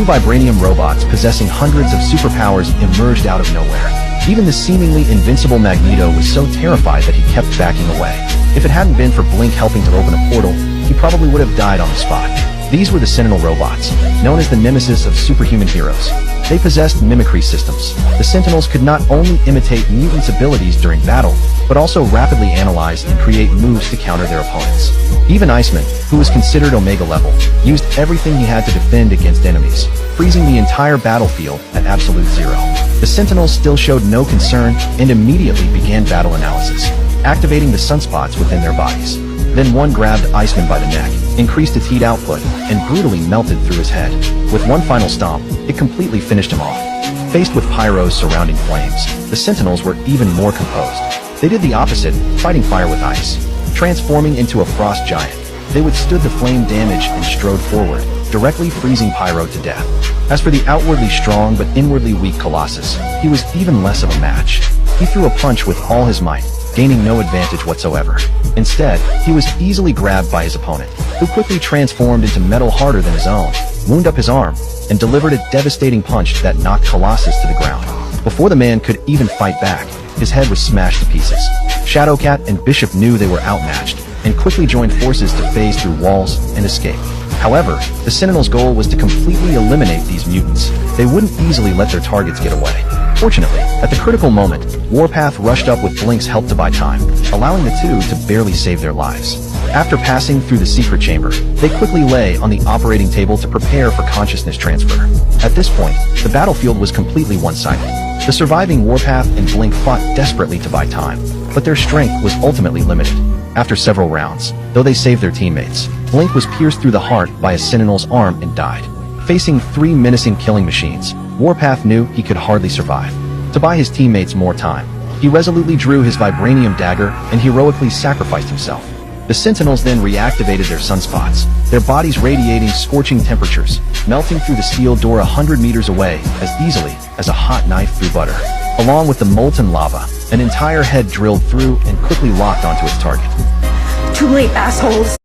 Two vibranium robots possessing hundreds of superpowers emerged out of nowhere. Even the seemingly invincible Magneto was so terrified that he kept backing away. If it hadn't been for Blink helping to open a portal, he probably would have died on the spot. These were the Sentinel robots, known as the nemesis of superhuman heroes. They possessed mimicry systems. The Sentinels could not only imitate mutants' abilities during battle, but also rapidly analyze and create moves to counter their opponents. Even Iceman, who was considered Omega level, used everything he had to defend against enemies, freezing the entire battlefield at absolute zero. The Sentinels still showed no concern and immediately began battle analysis, activating the sunspots within their bodies. Then one grabbed Iceman by the neck, increased its heat output, and brutally melted through his head. With one final stomp, it completely finished him off. Faced with pyros surrounding flames, the Sentinels were even more composed. They did the opposite, fighting fire with ice. Transforming into a frost giant, they withstood the flame damage and strode forward, directly freezing Pyro to death. As for the outwardly strong but inwardly weak Colossus, he was even less of a match. He threw a punch with all his might, gaining no advantage whatsoever. Instead, he was easily grabbed by his opponent, who quickly transformed into metal harder than his own, wound up his arm, and delivered a devastating punch that knocked Colossus to the ground. Before the man could even fight back, his head was smashed to pieces. Shadowcat and Bishop knew they were outmatched, and quickly joined forces to phase through walls and escape. However, the Sentinels' goal was to completely eliminate these mutants. They wouldn't easily let their targets get away. Fortunately, at the critical moment, Warpath rushed up with Blink's help to buy time, allowing the two to barely save their lives. After passing through the secret chamber, they quickly lay on the operating table to prepare for consciousness transfer. At this point, the battlefield was completely one-sided. The surviving Warpath and Blink fought desperately to buy time, but their strength was ultimately limited. After several rounds, though they saved their teammates, Blink was pierced through the heart by a Sentinel's arm and died. Facing three menacing killing machines, Warpath knew he could hardly survive. To buy his teammates more time, he resolutely drew his vibranium dagger and heroically sacrificed himself. The Sentinels then reactivated their sunspots, their bodies radiating scorching temperatures, melting through the steel door 100 meters away as easily as a hot knife through butter. Along with the molten lava, an entire head drilled through and quickly locked onto its target. Too late, assholes!